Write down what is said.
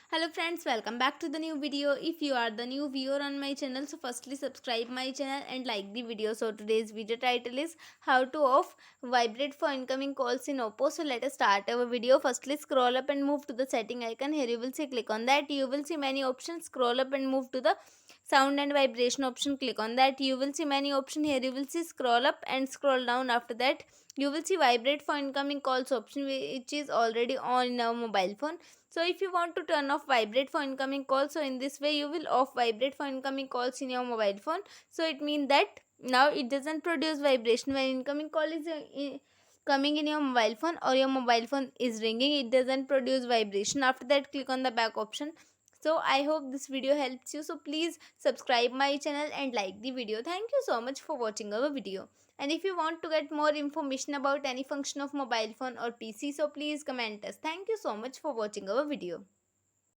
Hello friends, welcome back to the new video. If you are the new viewer on my channel, so firstly subscribe my channel and like the video. So today's video title is how to off vibrate for incoming calls in oppo. So let us start our video. Firstly scroll up and move to the setting icon. Here you will see, click on that. You will see many options. Scroll up and move to the sound and vibration option. Click on that. You will see many options. Here you will see scroll up and scroll down. After that you will see vibrate for incoming calls option, which is already on in our mobile phone. So if you want to turn off vibrate for incoming calls, so in this way you will off vibrate for incoming calls in your mobile phone. So it means that now it doesn't produce vibration when incoming call is coming in your mobile phone or your mobile phone is ringing. It doesn't produce vibration. After that click on the back option. So I hope this video helps you. So please subscribe my channel and like the video. Thank you so much for watching our video. And if you want to get more information about any function of mobile phone or PC, so please comment us. Thank you so much for watching our video.